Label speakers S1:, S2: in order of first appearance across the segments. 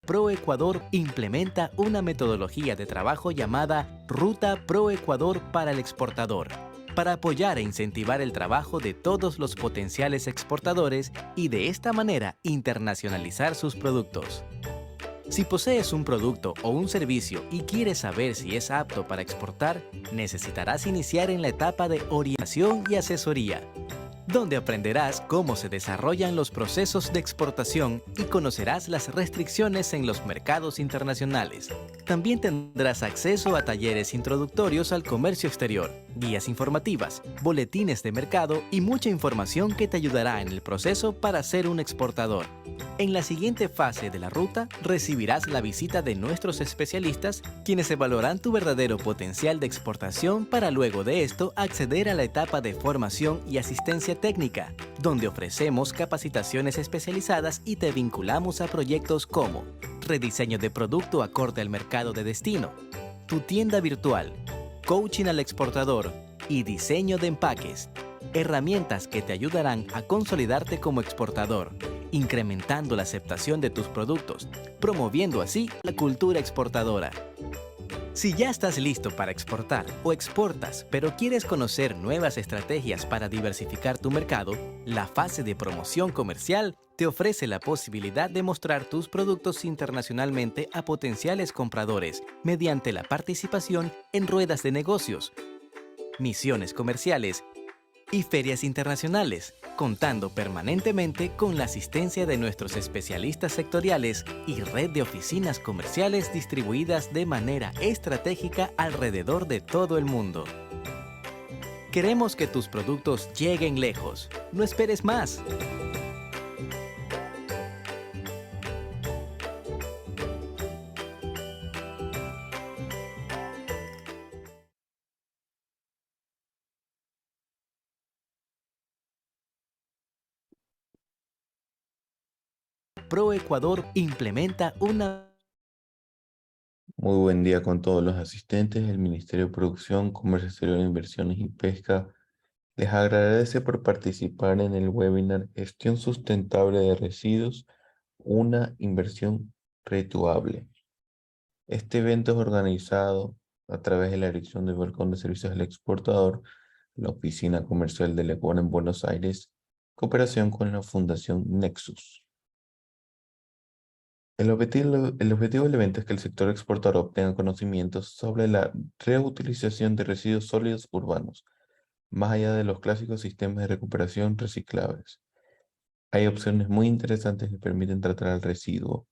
S1: ProEcuador implementa una metodología de trabajo llamada Ruta ProEcuador para el exportador, para apoyar e incentivar el trabajo de todos los potenciales exportadores y de esta manera internacionalizar sus productos. Si posees un producto o un servicio y quieres saber si es apto para exportar, necesitarás iniciar en la etapa de orientación y asesoría, donde aprenderás cómo se desarrollan los procesos de exportación y conocerás las restricciones en los mercados internacionales. También tendrás acceso a talleres introductorios al comercio exterior, guías informativas, boletines de mercado y mucha información que te ayudará en el proceso para ser un exportador. En la siguiente fase de la ruta, recibirás la visita de nuestros especialistas, quienes evaluarán tu verdadero potencial de exportación para luego de esto acceder a la etapa de formación y asistencia técnica, donde ofrecemos capacitaciones especializadas y te vinculamos a proyectos como rediseño de producto acorde al mercado de destino, tu tienda virtual, coaching al exportador y diseño de empaques, herramientas que te ayudarán a consolidarte como exportador, incrementando la aceptación de tus productos, promoviendo así la cultura exportadora. Si ya estás listo para exportar o exportas, pero quieres conocer nuevas estrategias para diversificar tu mercado, la fase de promoción comercial te ofrece la posibilidad de mostrar tus productos internacionalmente a potenciales compradores mediante la participación en ruedas de negocios, misiones comerciales y ferias internacionales, contando permanentemente con la asistencia de nuestros especialistas sectoriales y red de oficinas comerciales distribuidas de manera estratégica alrededor de todo el mundo. Queremos que tus productos lleguen lejos. No esperes más. ProEcuador implementa una...
S2: Muy buen día con todos los asistentes. El Ministerio de Producción, Comercio Exterior, Inversiones y Pesca les agradece por participar en el webinar Gestión Sustentable de Residuos, una inversión redituable. Este evento es organizado a través de la Dirección del Balcón de Servicios al Exportador, la Oficina Comercial del Ecuador en Buenos Aires, cooperación con la Fundación Nexus. El objetivo del evento es que el sector exportador obtenga conocimientos sobre la reutilización de residuos sólidos urbanos, más allá de los clásicos sistemas de recuperación reciclables. Hay opciones muy interesantes que permiten tratar al residuo,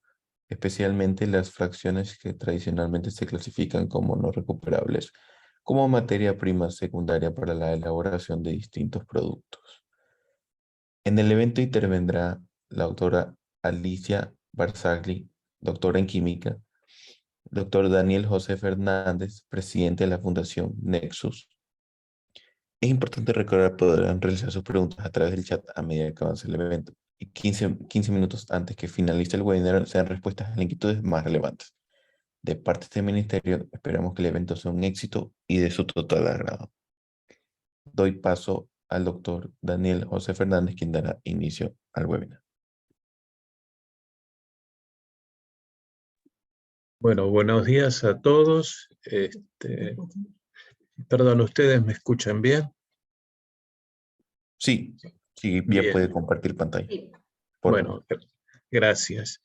S2: especialmente las fracciones que tradicionalmente se clasifican como no recuperables, como materia prima secundaria para la elaboración de distintos productos. En el evento intervendrá la autora Alicia Barzagli, doctora en química, doctor Daniel José Fernández, presidente de la Fundación Nexus. Es importante recordar que podrán realizar sus preguntas a través del chat a medida que avance el evento y 15 minutos antes que finalice el webinar sean respuestas a las inquietudes más relevantes. De parte de este ministerio, esperamos que el evento sea un éxito y de su total agrado. Doy paso al doctor Daniel José Fernández, quien dará inicio al webinar.
S3: Bueno, buenos días a todos. Perdón, ¿ustedes me escuchan bien?
S2: Sí, ya
S3: Bien.
S2: puede compartir pantalla.
S3: Bueno, gracias.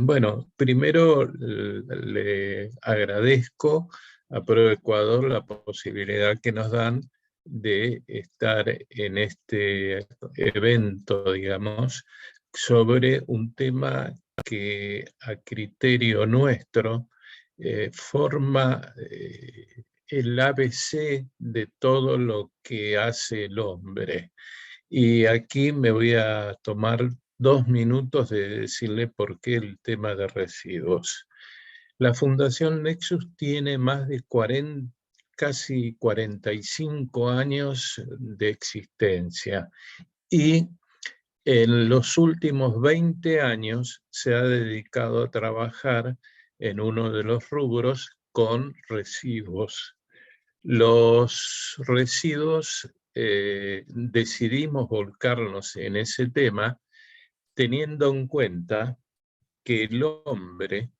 S3: Bueno, primero le agradezco a ProEcuador la posibilidad que nos dan de estar en este evento, digamos, sobre un tema que a criterio nuestro forma el ABC de todo lo que hace el hombre. Y aquí me voy a tomar 2 minutos de decirle por qué el tema de residuos. La Fundación Nexus tiene más de casi 45 años de existencia y en los últimos 20 años se ha dedicado a trabajar en uno de los rubros con residuos. Los residuos decidimos volcarnos en ese tema teniendo en cuenta que el hombre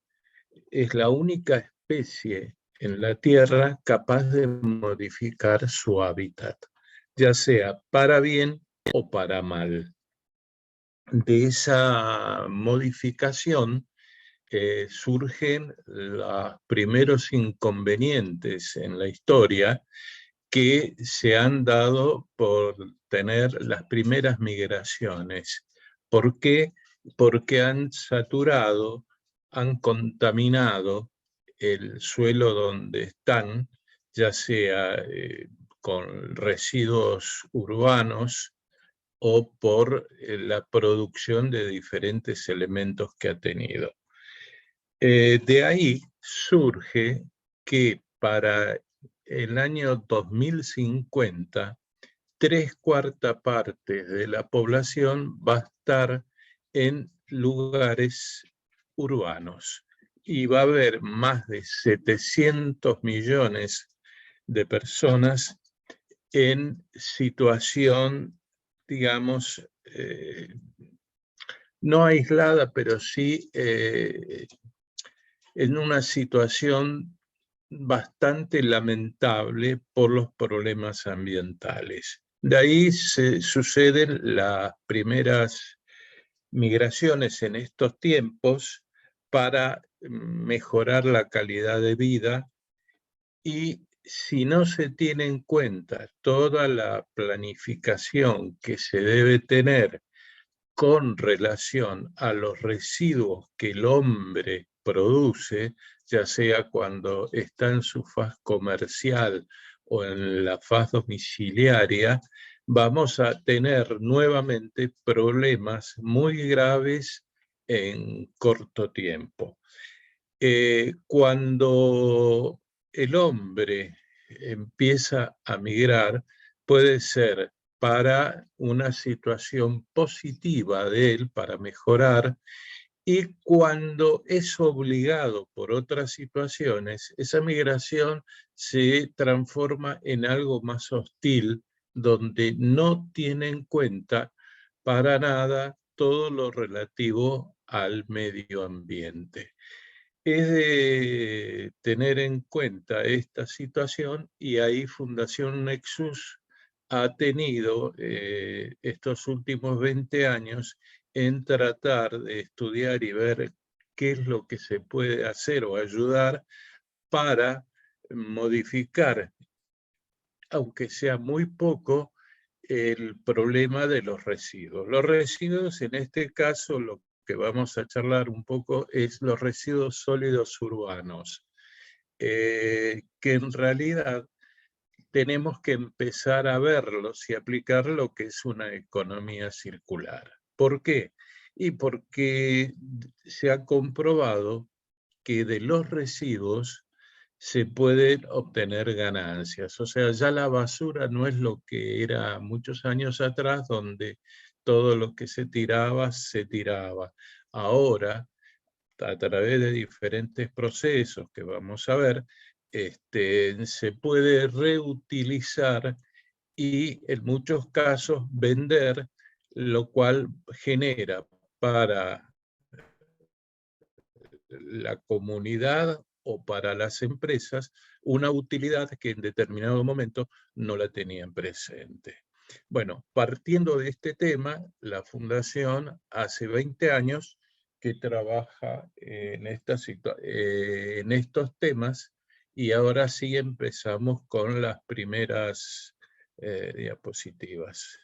S3: es la única especie en la Tierra capaz de modificar su hábitat, ya sea para bien o para mal. De esa modificación surgen los primeros inconvenientes en la historia que se han dado por tener las primeras migraciones. ¿Por qué? Porque han saturado, han contaminado el suelo donde están, ya sea con residuos urbanos o por la producción de diferentes elementos que ha tenido. De ahí surge que para el año 2050, 3/4 partes de la población va a estar en lugares urbanos y va a haber más de 700 millones de personas en situación, digamos, no aislada, pero sí en una situación bastante lamentable por los problemas ambientales. De ahí suceden las primeras migraciones en estos tiempos para mejorar la calidad de vida, y si no se tiene en cuenta toda la planificación que se debe tener con relación a los residuos que el hombre produce, ya sea cuando está en su faz comercial o en la faz domiciliaria, vamos a tener nuevamente problemas muy graves en corto tiempo. Cuando el hombre empieza a migrar, puede ser para una situación positiva de él, para mejorar, y cuando es obligado por otras situaciones, esa migración se transforma en algo más hostil, donde no tiene en cuenta para nada todo lo relativo al medio ambiente. Es de tener en cuenta esta situación, y ahí Fundación Nexus ha tenido estos últimos 20 años en tratar de estudiar y ver qué es lo que se puede hacer o ayudar para modificar, aunque sea muy poco, el problema de los residuos. Los residuos, en este caso, lo que vamos a charlar un poco es los residuos sólidos urbanos, que en realidad tenemos que empezar a verlos y aplicar lo que es una economía circular. ¿Por qué? Y porque se ha comprobado que de los residuos se pueden obtener ganancias. O sea, ya la basura no es lo que era muchos años atrás, donde todo lo que se tiraba. Ahora, a través de diferentes procesos que vamos a ver, se puede reutilizar y en muchos casos vender, lo cual genera para la comunidad o para las empresas una utilidad que en determinado momento no la tenían presente. Bueno, partiendo de este tema, la Fundación hace 20 años que trabaja en estos temas, y ahora sí empezamos con las primeras diapositivas.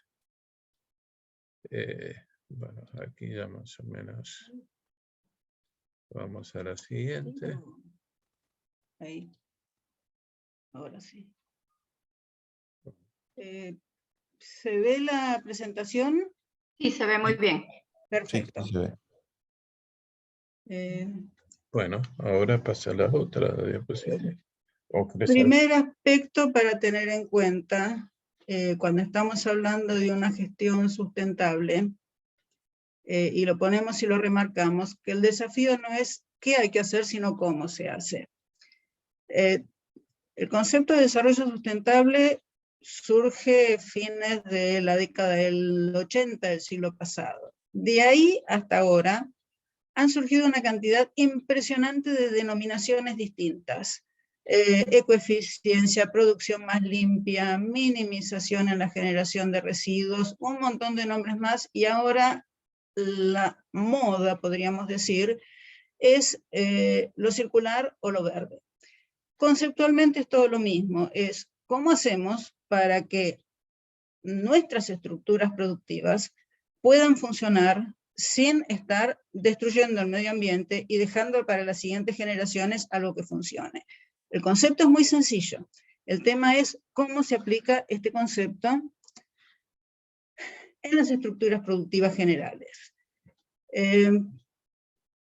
S3: Bueno, aquí ya más o menos. Vamos a la siguiente.
S4: Ahí. Ahora sí. ¿Se ve la presentación?
S5: Sí, se ve muy bien.
S4: Perfecto.
S2: Sí, se ve.
S3: Bueno, ahora pasa a la otra diapositiva.
S4: Primer aspecto para tener en cuenta cuando estamos hablando de una gestión sustentable, y lo ponemos y lo remarcamos, que el desafío no es qué hay que hacer, sino cómo se hace. El concepto de desarrollo sustentable surge a fines de la década del 80 del siglo pasado. De ahí hasta ahora han surgido una cantidad impresionante de denominaciones distintas. Ecoeficiencia, producción más limpia, minimización en la generación de residuos, un montón de nombres más, y ahora la moda, podríamos decir, es lo circular o lo verde. Conceptualmente es todo lo mismo, es cómo hacemos para que nuestras estructuras productivas puedan funcionar sin estar destruyendo el medio ambiente y dejando para las siguientes generaciones algo que funcione. El concepto es muy sencillo. El tema es cómo se aplica este concepto en las estructuras productivas generales.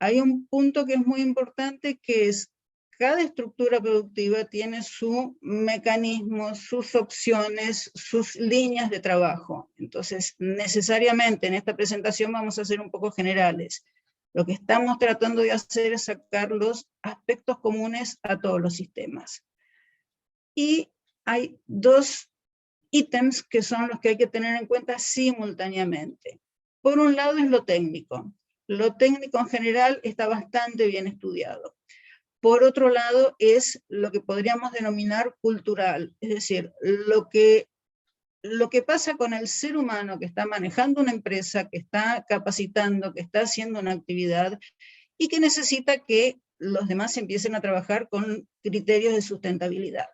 S4: Hay un punto que es muy importante, que es cada estructura productiva tiene su mecanismo, sus opciones, sus líneas de trabajo. Entonces, necesariamente en esta presentación vamos a ser un poco generales. Lo que estamos tratando de hacer es sacar los aspectos comunes a todos los sistemas. Y hay dos ítems que son los que hay que tener en cuenta simultáneamente. Por un lado es lo técnico. Lo técnico en general está bastante bien estudiado. Por otro lado es lo que podríamos denominar cultural, es decir, lo que pasa con el ser humano que está manejando una empresa, que está capacitando, que está haciendo una actividad y que necesita que los demás empiecen a trabajar con criterios de sustentabilidad.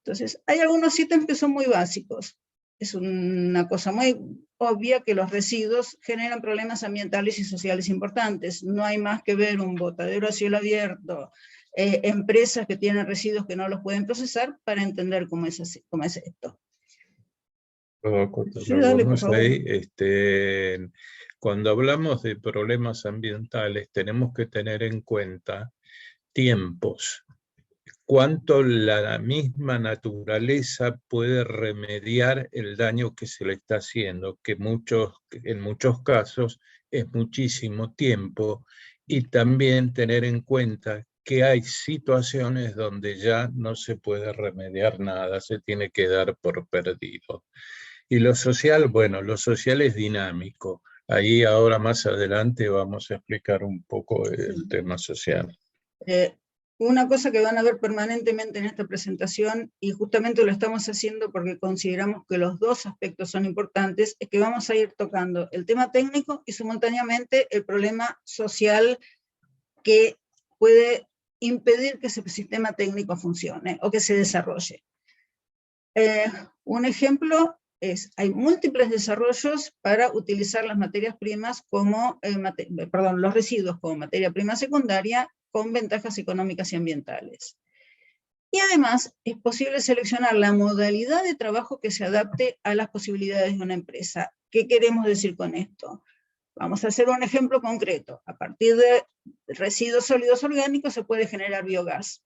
S4: Entonces, hay algunos ítems que son muy básicos. Es una cosa muy obvia que los residuos generan problemas ambientales y sociales importantes. No hay más que ver un botadero a cielo abierto, empresas que tienen residuos que no los pueden procesar, para entender cómo es esto.
S3: Sí, dale, por favor. Cuando hablamos de problemas ambientales, tenemos que tener en cuenta tiempos. Cuánto la misma naturaleza puede remediar el daño que se le está haciendo, que en muchos casos es muchísimo tiempo, y también tener en cuenta que hay situaciones donde ya no se puede remediar nada, se tiene que dar por perdido. Y lo social, bueno, lo social es dinámico. Ahí ahora más adelante vamos a explicar un poco el tema social.
S4: Una cosa que van a ver permanentemente en esta presentación, y justamente lo estamos haciendo porque consideramos que los dos aspectos son importantes, es que vamos a ir tocando el tema técnico y simultáneamente el problema social que puede impedir que ese sistema técnico funcione o que se desarrolle. Un ejemplo es, hay múltiples desarrollos para utilizar las materias primas como, los residuos como materia prima secundaria, con ventajas económicas y ambientales. Y además es posible seleccionar la modalidad de trabajo que se adapte a las posibilidades de una empresa. ¿Qué queremos decir con esto? Vamos a hacer un ejemplo concreto. A partir de residuos sólidos orgánicos se puede generar biogás.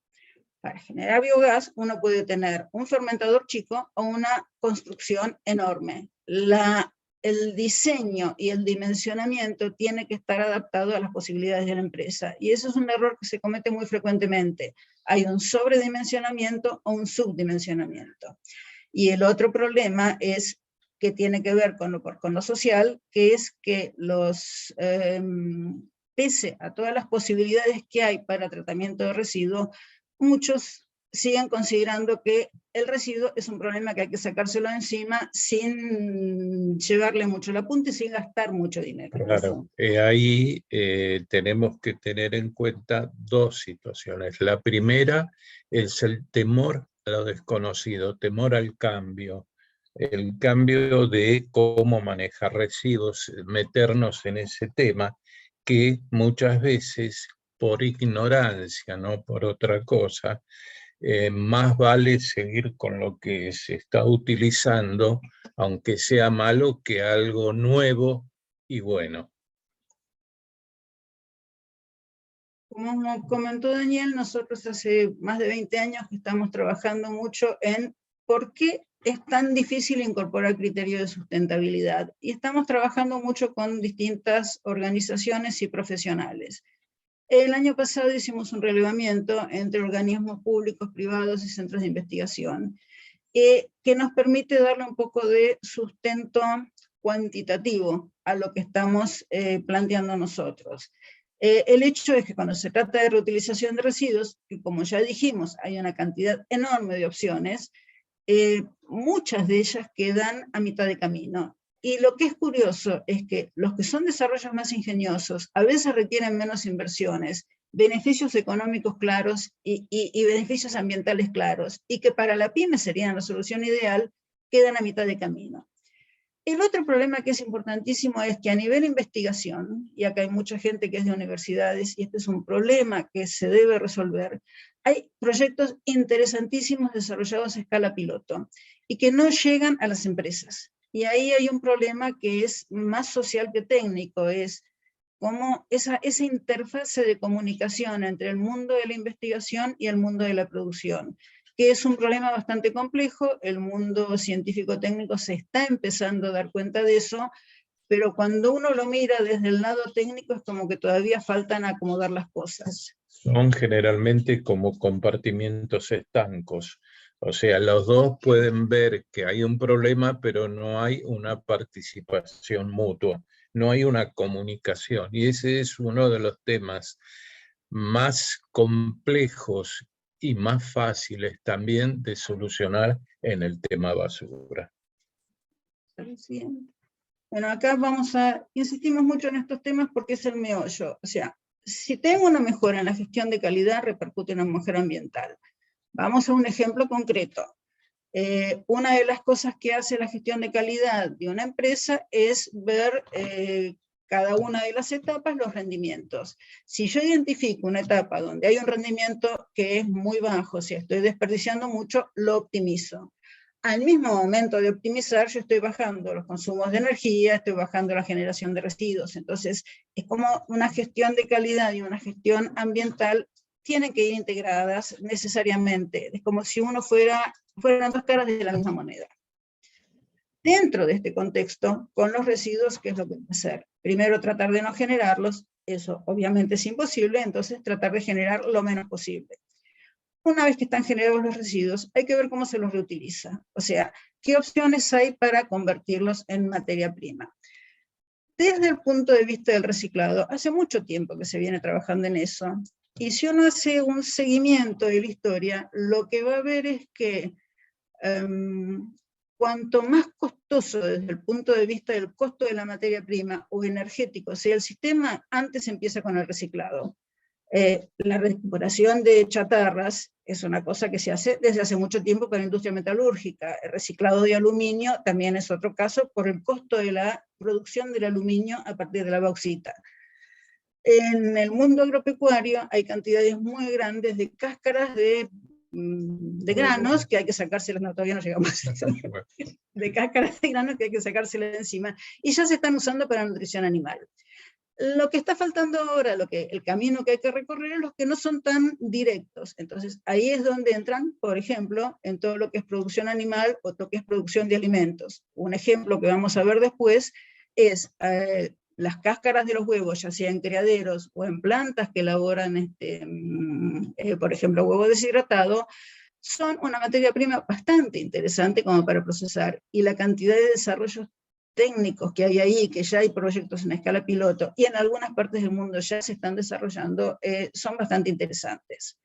S4: Para generar biogás uno puede tener un fermentador chico o una construcción enorme. El diseño y el dimensionamiento tiene que estar adaptado a las posibilidades de la empresa. Y eso es un error que se comete muy frecuentemente. Hay un sobredimensionamiento o un subdimensionamiento. Y el otro problema es que tiene que ver con lo social, que es que pese a todas las posibilidades que hay para tratamiento de residuos, muchos siguen considerando que el residuo es un problema que hay que sacárselo encima sin llevarle mucho la punta y sin gastar mucho dinero.
S3: Claro, ahí tenemos que tener en cuenta dos situaciones. La primera es el temor a lo desconocido, temor al cambio. El cambio de cómo manejar residuos, meternos en ese tema que muchas veces por ignorancia, no por otra cosa, más vale seguir con lo que se está utilizando, aunque sea malo, que algo nuevo y bueno.
S4: Como comentó Daniel, nosotros hace más de 20 años que estamos trabajando mucho en por qué es tan difícil incorporar criterios de sustentabilidad. Y estamos trabajando mucho con distintas organizaciones y profesionales. El año pasado hicimos un relevamiento entre organismos públicos, privados y centros de investigación, que nos permite darle un poco de sustento cuantitativo a lo que estamos planteando nosotros. El hecho es que cuando se trata de reutilización de residuos, que como ya dijimos, hay una cantidad enorme de opciones, muchas de ellas quedan a mitad de camino. Y lo que es curioso es que los que son desarrollos más ingeniosos a veces requieren menos inversiones, beneficios económicos claros y beneficios ambientales claros, y que para la pyme serían la solución ideal, quedan a mitad de camino. El otro problema que es importantísimo es que a nivel de investigación, y acá hay mucha gente que es de universidades, y este es un problema que se debe resolver, hay proyectos interesantísimos desarrollados a escala piloto, y que no llegan a las empresas. Y ahí hay un problema que es más social que técnico, es cómo esa interfase de comunicación entre el mundo de la investigación y el mundo de la producción, que es un problema bastante complejo. El mundo científico-técnico se está empezando a dar cuenta de eso, pero cuando uno lo mira desde el lado técnico es como que todavía faltan acomodar las cosas.
S3: Son generalmente como compartimientos estancos. O sea, los dos pueden ver que hay un problema, pero no hay una participación mutua, no hay una comunicación. Y ese es uno de los temas más complejos y más fáciles también de solucionar en el tema basura.
S4: Bueno, acá insistimos mucho en estos temas porque es el meollo. O sea, si tengo una mejora en la gestión de calidad, repercute en una mejora ambiental. Vamos a un ejemplo concreto. Una de las cosas que hace la gestión de calidad de una empresa es ver cada una de las etapas, los rendimientos. Si yo identifico una etapa donde hay un rendimiento que es muy bajo, si estoy desperdiciando mucho, lo optimizo. Al mismo momento de optimizar, yo estoy bajando los consumos de energía, estoy bajando la generación de residuos. Entonces, es como una gestión de calidad y una gestión ambiental tienen que ir integradas necesariamente. Es como si fueran dos caras de la misma moneda. Dentro de este contexto, con los residuos, ¿qué es lo que hay que hacer? Primero, tratar de no generarlos. Eso obviamente es imposible, entonces tratar de generar lo menos posible. Una vez que están generados los residuos, hay que ver cómo se los reutiliza. O sea, qué opciones hay para convertirlos en materia prima. Desde el punto de vista del reciclado, hace mucho tiempo que se viene trabajando en eso. Y si uno hace un seguimiento de la historia, lo que va a ver es que cuanto más costoso desde el punto de vista del costo de la materia prima o energético sea el sistema, antes empieza con el reciclado. La recuperación de chatarras es una cosa que se hace desde hace mucho tiempo con la industria metalúrgica. El reciclado de aluminio también es otro caso por el costo de la producción del aluminio a partir de la bauxita. En el mundo agropecuario hay cantidades muy grandes de cáscaras de granos que hay que sacárselas, no, todavía no llegamos a eso, de cáscaras de granos que hay que sacárselas de encima, y ya se están usando para nutrición animal. Lo que está faltando ahora, el camino que hay que recorrer, es los que no son tan directos. Entonces, ahí es donde entran, por ejemplo, en todo lo que es producción animal o lo que es producción de alimentos. Un ejemplo que vamos a ver después es las cáscaras de los huevos, ya sea en criaderos o en plantas que elaboran, por ejemplo, huevo deshidratado, son una materia prima bastante interesante como para procesar, y la cantidad de desarrollos técnicos que hay ahí, que ya hay proyectos en escala piloto, y en algunas partes del mundo ya se están desarrollando, son bastante interesantes.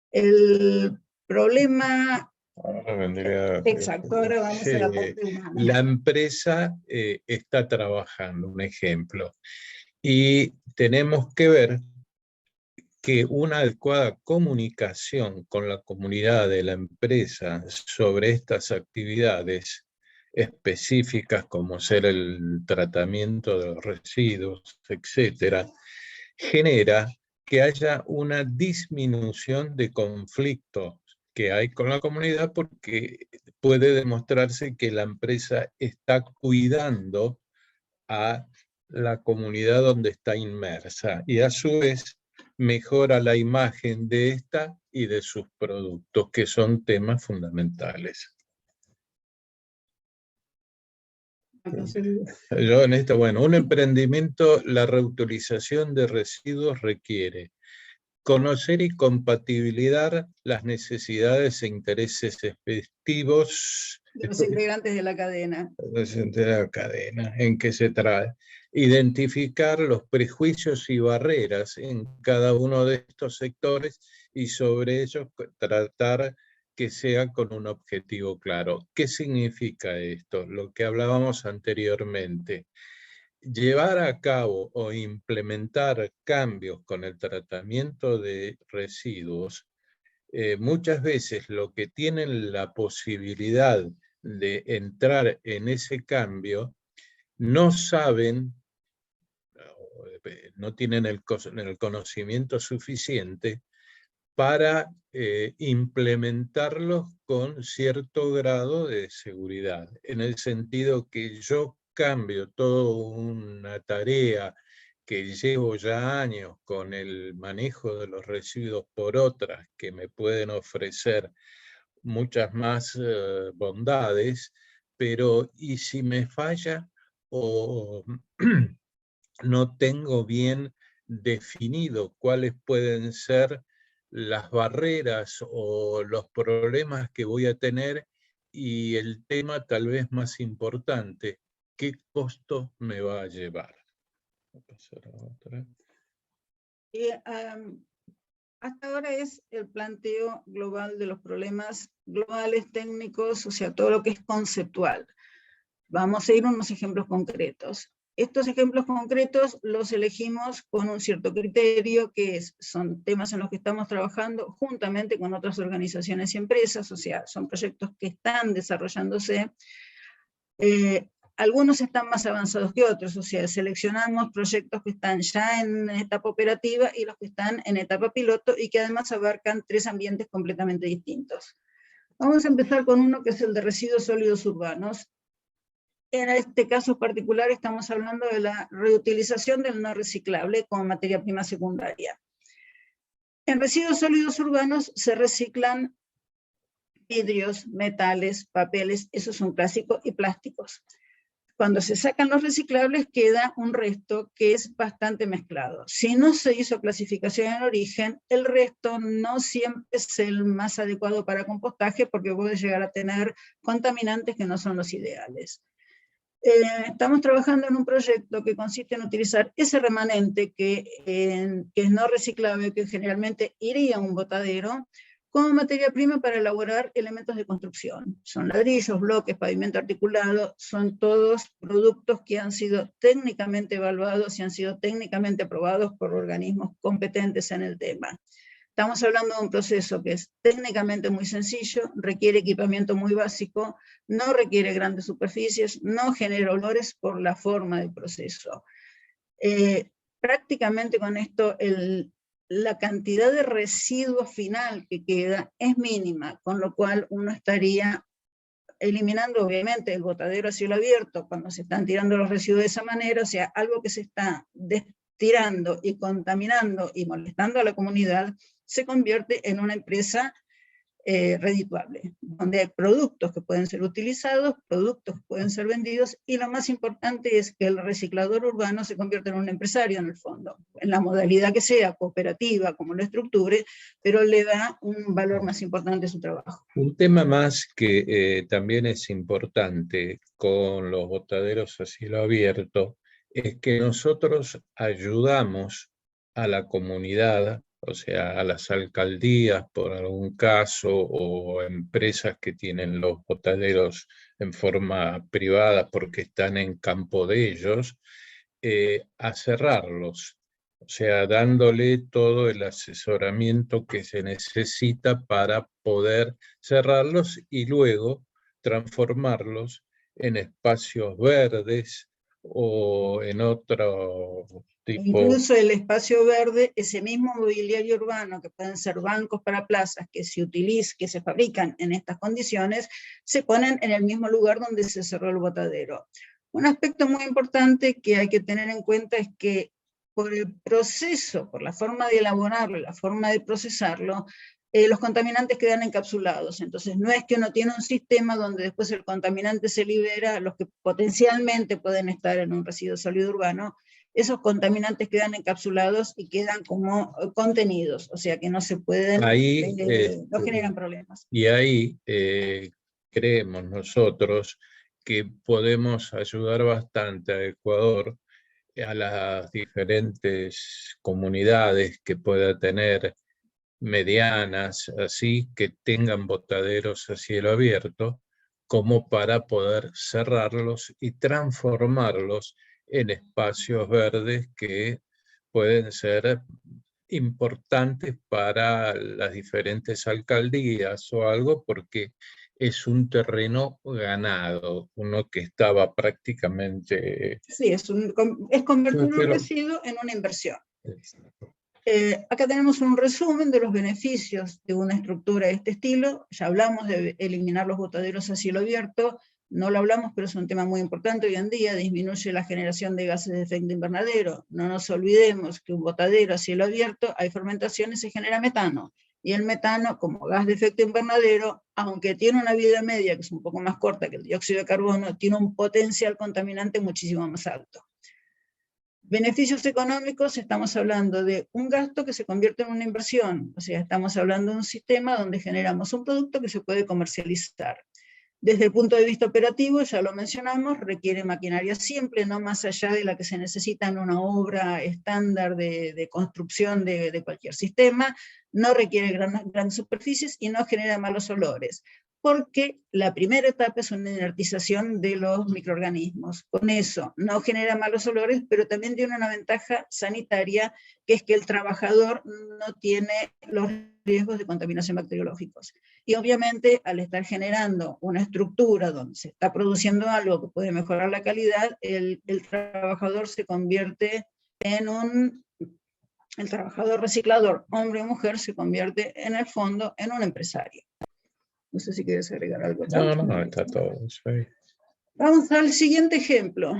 S4: El problema... Exacto, ahora vamos a la parte humana.
S3: La empresa está trabajando, un ejemplo, y tenemos que ver que una adecuada comunicación con la comunidad de la empresa sobre estas actividades específicas como ser el tratamiento de los residuos, etcétera, genera que haya una disminución de conflictos que hay con la comunidad, porque puede demostrarse que la empresa está cuidando a la comunidad donde está inmersa, y a su vez mejora la imagen de esta y de sus productos, que son temas fundamentales. Yo en esto, bueno, un emprendimiento, la reutilización de residuos requiere conocer y compatibilizar las necesidades e intereses efectivos
S4: de los integrantes de la cadena.
S3: De la cadena en que se trae. identificar los prejuicios y barreras en cada uno de estos sectores y sobre ellos tratar que sea con un objetivo claro. ¿Qué significa esto? Lo que hablábamos anteriormente. Llevar a cabo o implementar cambios con el tratamiento de residuos, muchas veces lo que tienen la posibilidad de entrar en ese cambio no saben, no tienen el conocimiento suficiente para implementarlos con cierto grado de seguridad, en el sentido que yo cambio toda una tarea que llevo ya años con el manejo de los residuos por otras que me pueden ofrecer muchas más bondades, pero ¿y si me falla o no tengo bien definido cuáles pueden ser las barreras o los problemas que voy a tener? Y el tema tal vez más importante, ¿qué costo me va a llevar? Voy a pasar a otra.
S4: Y, hasta ahora es el planteo global de los problemas globales, técnicos, o sea, todo lo que es conceptual. Vamos a ir a unos ejemplos concretos. Estos ejemplos concretos los elegimos con un cierto criterio, que son temas en los que estamos trabajando juntamente con otras organizaciones y empresas, o sea, son proyectos que están desarrollándose. Algunos están más avanzados que otros, o sea, seleccionamos proyectos que están ya en etapa operativa y los que están en etapa piloto y que además abarcan 3 ambientes completamente distintos. Vamos a empezar con uno que es el de residuos sólidos urbanos. En este caso particular estamos hablando de la reutilización del no reciclable como materia prima secundaria. En residuos sólidos urbanos se reciclan vidrios, metales, papeles, esos son clásicos, y plásticos. Cuando se sacan los reciclables queda un resto que es bastante mezclado. Si no se hizo clasificación en origen, el resto no siempre es el más adecuado para compostaje porque puede llegar a tener contaminantes que no son los ideales. Estamos trabajando en un proyecto que consiste en utilizar ese remanente que es no reciclable, que generalmente iría a un botadero, como materia prima para elaborar elementos de construcción. Son ladrillos, bloques, pavimento articulado, son todos productos que han sido técnicamente evaluados y han sido técnicamente aprobados por organismos competentes en el tema. Estamos hablando de un proceso que es técnicamente muy sencillo, requiere equipamiento muy básico, no requiere grandes superficies, no genera olores por la forma del proceso. Prácticamente con esto la cantidad de residuo final que queda es mínima, con lo cual uno estaría eliminando obviamente el botadero a cielo abierto cuando se están tirando los residuos de esa manera, o sea, algo que se está tirando y contaminando y molestando a la comunidad, se convierte en una empresa redituable, donde hay productos que pueden ser utilizados, productos que pueden ser vendidos, y lo más importante es que el reciclador urbano se convierte en un empresario en el fondo, en la modalidad que sea, cooperativa, como lo estructure, pero le da un valor más importante a su trabajo.
S3: Un tema más que también es importante con los botaderos a cielo abierto es que nosotros ayudamos a la comunidad, o sea, a las alcaldías por algún caso, o empresas que tienen los botaderos en forma privada porque están en campo de ellos, a cerrarlos. O sea, dándole todo el asesoramiento que se necesita para poder cerrarlos y luego transformarlos en espacios verdes o en otro tipo.
S4: Incluso el espacio verde, ese mismo mobiliario urbano, que pueden ser bancos para plazas, que se fabrican en estas condiciones, se ponen en el mismo lugar donde se cerró el botadero. Un aspecto muy importante que hay que tener en cuenta es que por el proceso, por la forma de elaborarlo, la forma de procesarlo, los contaminantes quedan encapsulados. Entonces no es que uno tiene un sistema donde después el contaminante se libera, los que potencialmente pueden estar en un residuo sólido urbano, esos contaminantes quedan encapsulados y quedan como contenidos, o sea que no se pueden, no generan problemas.
S3: Y ahí creemos nosotros que podemos ayudar bastante a Ecuador a las diferentes comunidades que pueda tener, medianas, así, que tengan botaderos a cielo abierto, como para poder cerrarlos y transformarlos en espacios verdes que pueden ser importantes para las diferentes alcaldías o algo, porque es un terreno ganado, uno que estaba prácticamente...
S4: Sí, es convertir un
S3: Pero-
S4: residuo en una inversión. Acá tenemos un resumen de los beneficios de una estructura de este estilo. Ya hablamos de eliminar los botaderos a cielo abierto, no lo hablamos, pero es un tema muy importante hoy en día, disminuye la generación de gases de efecto invernadero. No nos olvidemos que un botadero a cielo abierto, hay fermentación y se genera metano. Y el metano, como gas de efecto invernadero, aunque tiene una vida media que es un poco más corta que el dióxido de carbono, tiene un potencial contaminante muchísimo más alto. Beneficios económicos, estamos hablando de un gasto que se convierte en una inversión, o sea, estamos hablando de un sistema donde generamos un producto que se puede comercializar. Desde el punto de vista operativo, ya lo mencionamos, requiere maquinaria simple, no más allá de la que se necesita en una obra estándar de construcción de cualquier sistema, no requiere grandes superficies y no genera malos olores, porque la primera etapa es una inertización de los microorganismos. Con eso no genera malos olores, pero también tiene una ventaja sanitaria, que es que el trabajador no tiene los riesgos de contaminación bacteriológicos. Y obviamente, al estar generando una estructura donde se está produciendo algo que puede mejorar la calidad, el trabajador se convierte en el trabajador reciclador, hombre o mujer, se convierte en el fondo en un empresario. No sé si quieres agregar algo.
S3: No, está todo. Sí.
S4: Vamos al siguiente ejemplo.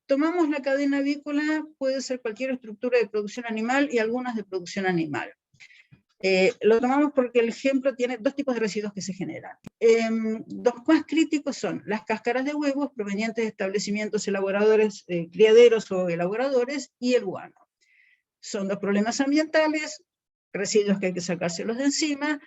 S4: Tomamos la cadena avícola, puede ser cualquier estructura de producción animal y algunas de producción animal. Lo tomamos porque el ejemplo tiene dos tipos de residuos que se generan. Dos más críticos son las cáscaras de huevos provenientes de establecimientos elaboradores, criaderos o elaboradores, y el guano. Son dos problemas ambientales, residuos que hay que sacárselos de encima,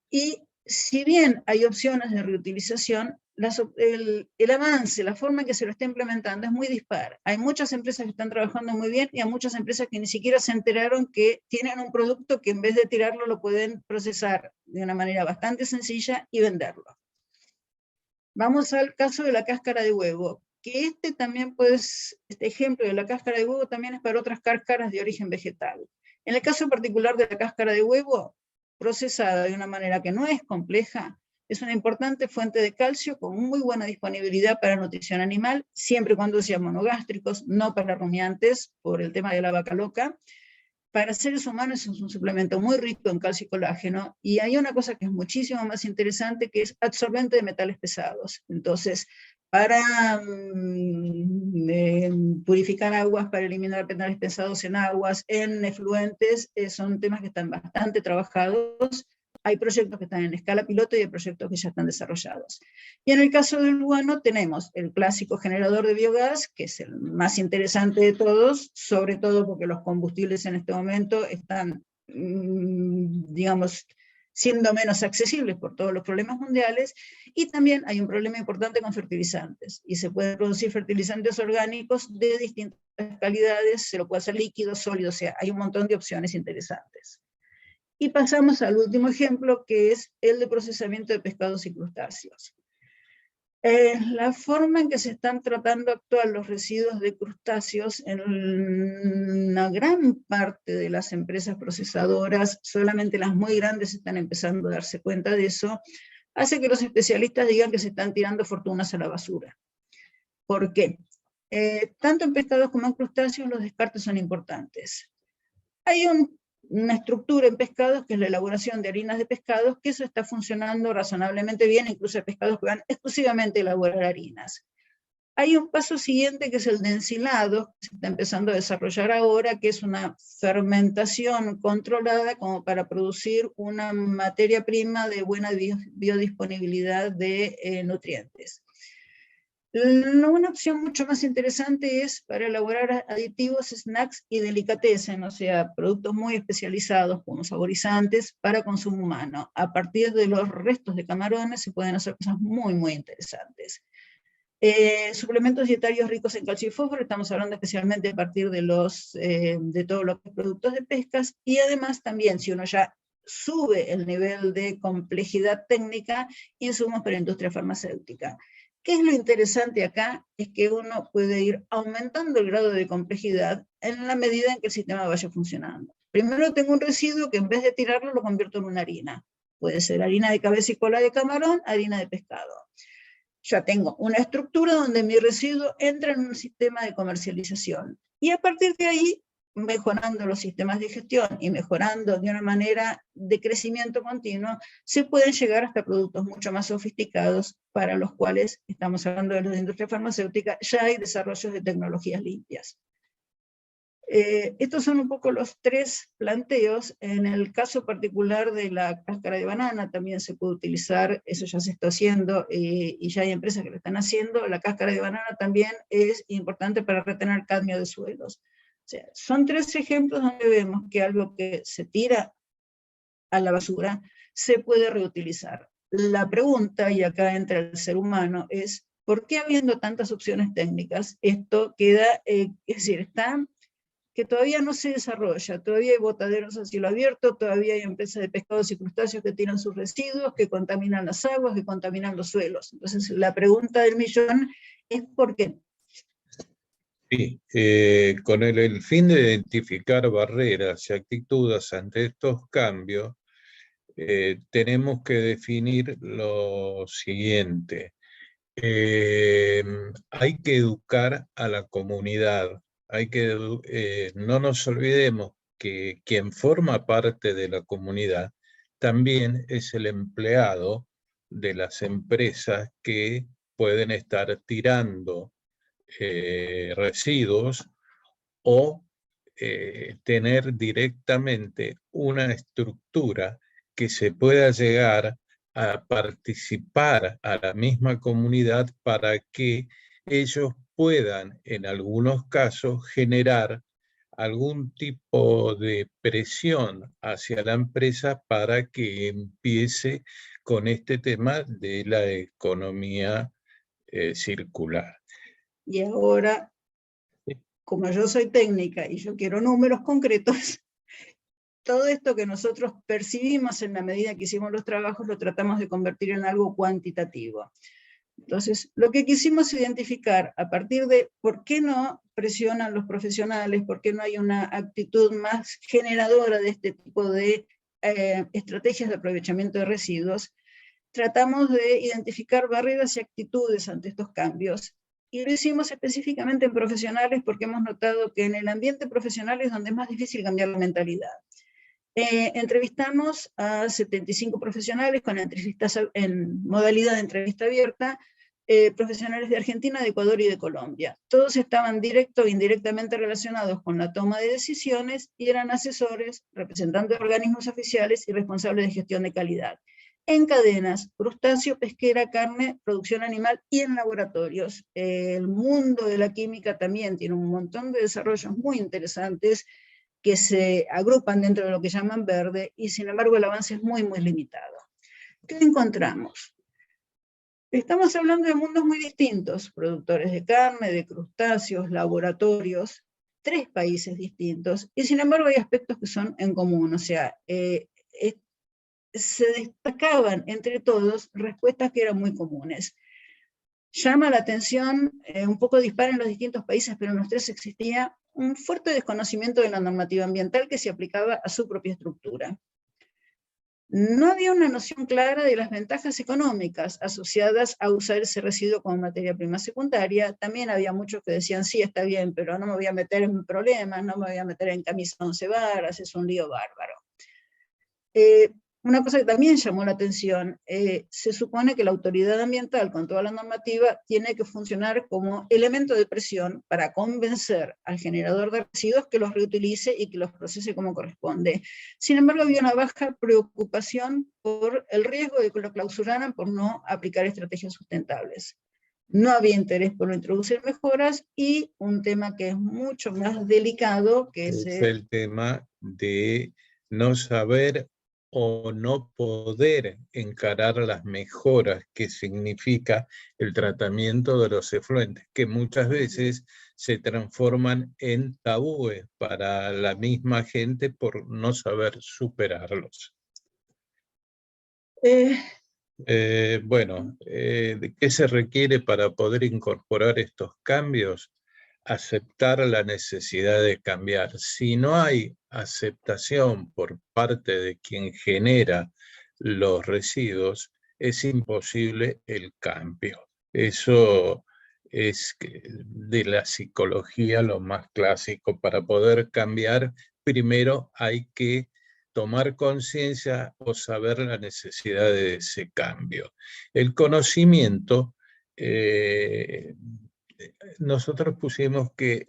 S4: y si bien hay opciones de reutilización, el avance, la forma en que se lo está implementando es muy dispar. Hay muchas empresas que están trabajando muy bien y hay muchas empresas que ni siquiera se enteraron que tienen un producto que en vez de tirarlo lo pueden procesar de una manera bastante sencilla y venderlo. Vamos al caso de la cáscara de huevo, que este ejemplo de la cáscara de huevo también es para otras cáscaras de origen vegetal. En el caso particular de la cáscara de huevo, procesada de una manera que no es compleja, es una importante fuente de calcio con muy buena disponibilidad para nutrición animal, siempre y cuando sean monogástricos, no para rumiantes, por el tema de la vaca loca. Para seres humanos es un suplemento muy rico en calcio y colágeno, y hay una cosa que es muchísimo más interesante, que es absorbente de metales pesados. Entonces, para purificar aguas, para eliminar metales pesados en aguas, en efluentes, son temas que están bastante trabajados. Hay proyectos que están en escala piloto y hay proyectos que ya están desarrollados. Y en el caso del guano tenemos el clásico generador de biogás, que es el más interesante de todos, sobre todo porque los combustibles en este momento están, digamos, siendo menos accesibles por todos los problemas mundiales, y también hay un problema importante con fertilizantes, y se pueden producir fertilizantes orgánicos de distintas calidades, se lo puede hacer líquido, sólido, o sea, hay un montón de opciones interesantes. Y pasamos al último ejemplo, que es el de procesamiento de pescados y crustáceos. La forma en que se están tratando actual los residuos de crustáceos en una gran parte de las empresas procesadoras, solamente las muy grandes están empezando a darse cuenta de eso, hace que los especialistas digan que se están tirando fortunas a la basura. ¿Por qué? Tanto en pescados como en crustáceos los descartes son importantes. Hay una estructura en pescados que es la elaboración de harinas de pescados, que eso está funcionando razonablemente bien, incluso hay pescados que van exclusivamente a elaborar harinas. Hay un paso siguiente que es el de ensilado, que se está empezando a desarrollar ahora, que es una fermentación controlada como para producir una materia prima de buena biodisponibilidad de nutrientes. Una opción mucho más interesante es para elaborar aditivos, snacks y delicatessen, o sea, productos muy especializados como saborizantes para consumo humano. A partir de los restos de camarones se pueden hacer cosas muy, muy interesantes. Suplementos dietarios ricos en calcio y fósforo, estamos hablando especialmente a partir de todo lo que es productos de pescas, y además también, si uno ya sube el nivel de complejidad técnica, insumos para la industria farmacéutica. ¿Qué es lo interesante acá? Es que uno puede ir aumentando el grado de complejidad en la medida en que el sistema vaya funcionando. Primero tengo un residuo que en vez de tirarlo lo convierto en una harina. Puede ser harina de cabeza y cola de camarón, harina de pescado. Ya tengo una estructura donde mi residuo entra en un sistema de comercialización. Y a partir de ahí, mejorando los sistemas de gestión y mejorando de una manera de crecimiento continuo, se pueden llegar hasta productos mucho más sofisticados para los cuales, estamos hablando de la industria farmacéutica, ya hay desarrollos de tecnologías limpias. Estos son un poco los tres planteos. En el caso particular de la cáscara de banana también se puede utilizar, eso ya se está haciendo y ya hay empresas que lo están haciendo. La cáscara de banana también es importante para retener cadmio de suelos. O sea, son tres ejemplos donde vemos que algo que se tira a la basura se puede reutilizar. La pregunta, y acá entra el ser humano, es ¿por qué habiendo tantas opciones técnicas esto queda, es decir, está que todavía no se desarrolla, todavía hay botaderos a cielo abierto, todavía hay empresas de pescados y crustáceos que tiran sus residuos, que contaminan las aguas, que contaminan los suelos? Entonces la pregunta del millón es ¿por qué?
S3: Sí, con el fin de identificar barreras y actitudes ante estos cambios, tenemos que definir lo siguiente. Hay que educar a la comunidad. No nos olvidemos que quien forma parte de la comunidad también es el empleado de las empresas que pueden estar tirando residuos o tener directamente una estructura que se pueda llegar a participar a la misma comunidad para que ellos puedan, en algunos casos, generar algún tipo de presión hacia la empresa para que empiece con este tema de la economía circular.
S4: Y ahora, como yo soy técnica y yo quiero números concretos, todo esto que nosotros percibimos en la medida que hicimos los trabajos lo tratamos de convertir en algo cuantitativo. Entonces, lo que quisimos identificar a partir de por qué no presionan los profesionales, por qué no hay una actitud más generadora de este tipo de estrategias de aprovechamiento de residuos, tratamos de identificar barreras y actitudes ante estos cambios. Y lo hicimos específicamente en profesionales porque hemos notado que en el ambiente profesional es donde es más difícil cambiar la mentalidad. Entrevistamos a 75 profesionales con entrevistas en modalidad de entrevista abierta, profesionales de Argentina, de Ecuador y de Colombia. Todos estaban directo o indirectamente relacionados con la toma de decisiones y eran asesores, representantes de organismos oficiales y responsables de gestión de calidad. En cadenas, crustáceo, pesquera, carne, producción animal y en laboratorios. El mundo de la química también tiene un montón de desarrollos muy interesantes que se agrupan dentro de lo que llaman verde, y sin embargo el avance es muy, muy limitado. ¿Qué encontramos? Estamos hablando de mundos muy distintos, productores de carne, de crustáceos, laboratorios, 3 países distintos, y sin embargo hay aspectos que son en común, o sea, se destacaban entre todos respuestas que eran muy comunes. Llama la atención, un poco dispar en los distintos países, pero en los 3 existía un fuerte desconocimiento de la normativa ambiental que se aplicaba a su propia estructura. No había una noción clara de las ventajas económicas asociadas a usar ese residuo como materia prima secundaria. También había muchos que decían, sí, está bien, pero no me voy a meter en problemas, no me voy a meter en camisa 11 varas, es un lío bárbaro. Una cosa que también llamó la atención, se supone que la autoridad ambiental, con toda la normativa, tiene que funcionar como elemento de presión para convencer al generador de residuos que los reutilice y que los procese como corresponde. Sin embargo, había una baja preocupación por el riesgo de que lo clausuraran por no aplicar estrategias sustentables. No había interés por introducir mejoras, y un tema que es mucho más delicado, que es
S3: el tema de no saber o no poder encarar las mejoras que significa el tratamiento de los efluentes, que muchas veces se transforman en tabúes para la misma gente por no saber superarlos. ¿Qué se requiere para poder incorporar estos cambios? Aceptar la necesidad de cambiar. Si no hay aceptación por parte de quien genera los residuos, es imposible el cambio. Eso es de la psicología lo más clásico. Para poder cambiar, primero hay que tomar conciencia o saber la necesidad de ese cambio. El conocimiento, nosotros pusimos que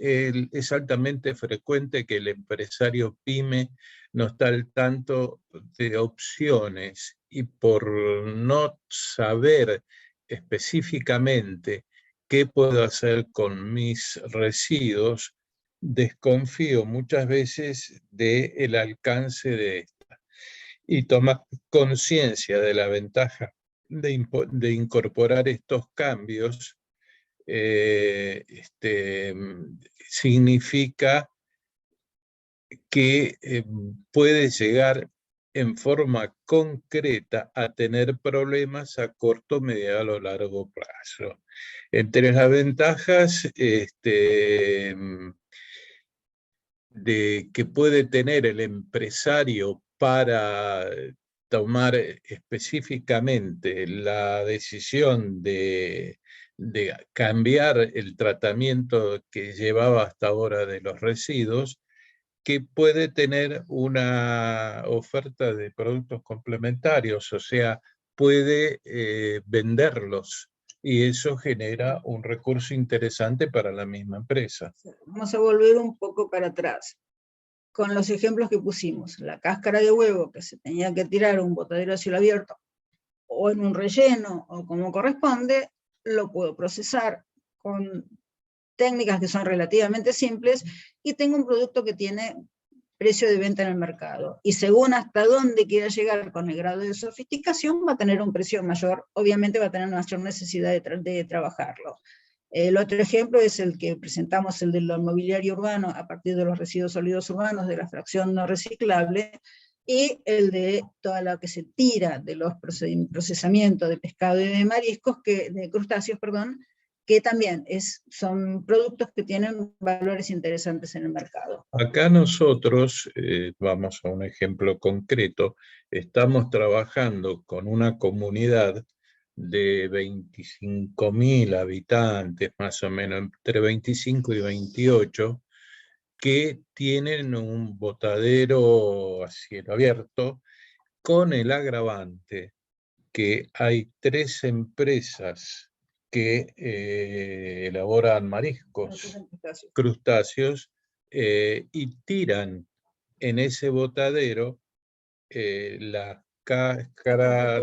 S3: es altamente frecuente que el empresario pyme no está al tanto de opciones y por no saber específicamente qué puedo hacer con mis residuos, desconfío muchas veces del alcance de esta. Y tomar conciencia de la ventaja de incorporar estos cambios significa que puede llegar en forma concreta a tener problemas a corto, mediano o largo plazo. Entre las ventajas de que puede tener el empresario para tomar específicamente la decisión de cambiar el tratamiento que llevaba hasta ahora de los residuos, que puede tener una oferta de productos complementarios, o sea, puede venderlos, y eso genera un recurso interesante para la misma empresa.
S4: Vamos a volver un poco para atrás. Con los ejemplos que pusimos, la cáscara de huevo que se tenía que tirar a un botadero a cielo abierto, o en un relleno, o como corresponde, lo puedo procesar con técnicas que son relativamente simples, y tengo un producto que tiene precio de venta en el mercado. Y según hasta dónde quiera llegar con el grado de sofisticación, va a tener un precio mayor, obviamente va a tener mayor necesidad de trabajarlo. El otro ejemplo es el que presentamos, el del mobiliario urbano a partir de los residuos sólidos urbanos, de la fracción no reciclable, y el de toda la que se tira de los procesamientos de pescado y de mariscos, de crustáceos, perdón, que también son productos que tienen valores interesantes en el mercado.
S3: Acá nosotros, vamos a un ejemplo concreto, estamos trabajando con una comunidad de 25.000 habitantes, más o menos, entre 25 y 28, que tienen un botadero a cielo abierto, con el agravante que hay 3 empresas que elaboran mariscos, crustáceos, y tiran en ese botadero la cáscara,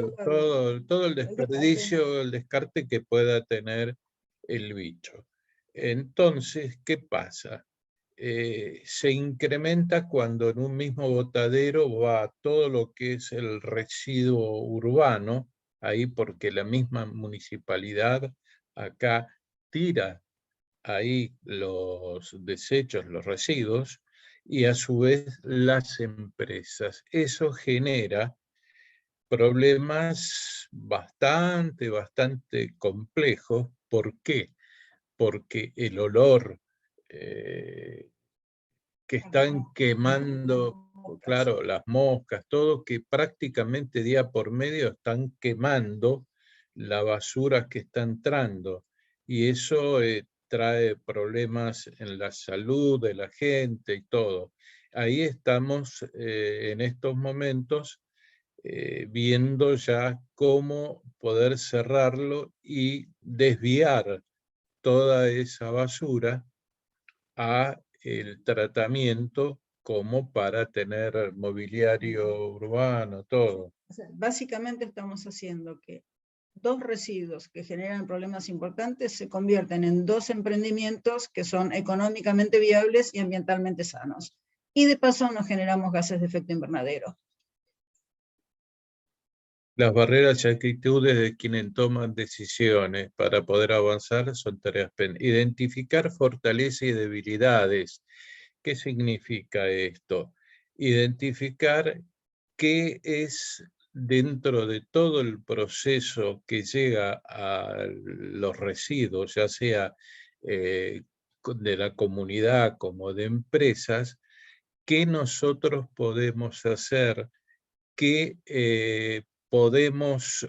S3: todo el desperdicio, el descarte que pueda tener el bicho. Entonces, ¿qué pasa? Se incrementa cuando en un mismo botadero va todo lo que es el residuo urbano, ahí porque la misma municipalidad acá tira ahí los desechos, los residuos, y a su vez las empresas. Eso genera problemas bastante complejos. ¿Por qué? Porque el olor que están quemando, claro, las moscas, todo, que prácticamente día por medio están quemando la basura que está entrando, y eso trae problemas en la salud de la gente y todo. Ahí estamos en estos momentos viendo ya cómo poder cerrarlo y desviar toda esa basura a el tratamiento como para tener mobiliario urbano, todo.
S4: O sea, básicamente estamos haciendo que 2 residuos que generan problemas importantes se convierten en 2 emprendimientos que son económicamente viables y ambientalmente sanos. Y de paso no generamos gases de efecto invernadero.
S3: Las barreras y actitudes de quienes toman decisiones para poder avanzar son tareas pendientes. Identificar fortalezas y debilidades. ¿Qué significa esto? Identificar qué es dentro de todo el proceso que llega a los residuos, ya sea de la comunidad como de empresas, qué nosotros podemos hacer, qué podemos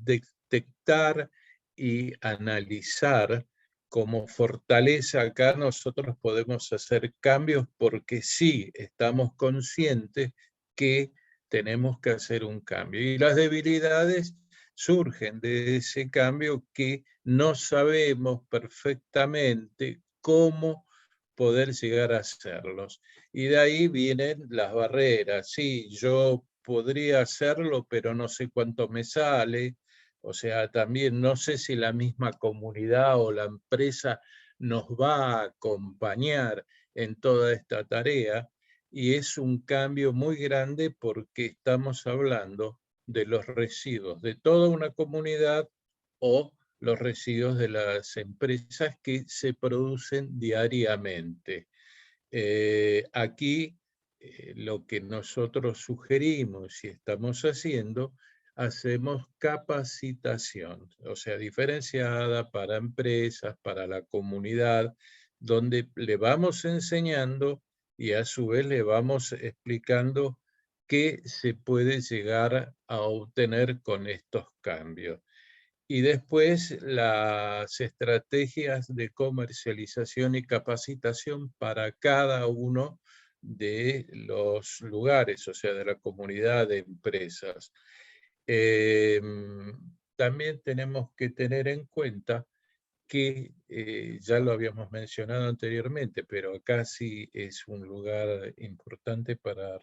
S3: detectar y analizar como fortaleza. Acá nosotros podemos hacer cambios porque sí estamos conscientes que tenemos que hacer un cambio. Y las debilidades surgen de ese cambio que no sabemos perfectamente cómo poder llegar a hacerlos. Y de ahí vienen las barreras. Sí, yo podría hacerlo, pero no sé cuánto me sale. O sea, también no sé si la misma comunidad o la empresa nos va a acompañar en toda esta tarea. Y es un cambio muy grande porque estamos hablando de los residuos de toda una comunidad o los residuos de las empresas que se producen diariamente. Aquí lo que nosotros sugerimos y estamos haciendo, hacemos capacitación, o sea, diferenciada para empresas, para la comunidad, donde le vamos enseñando y a su vez le vamos explicando qué se puede llegar a obtener con estos cambios. Y después las estrategias de comercialización y capacitación para cada uno de los lugares, o sea, de la comunidad de empresas. También tenemos que tener en cuenta que ya lo habíamos mencionado anteriormente, pero acá sí es un lugar importante para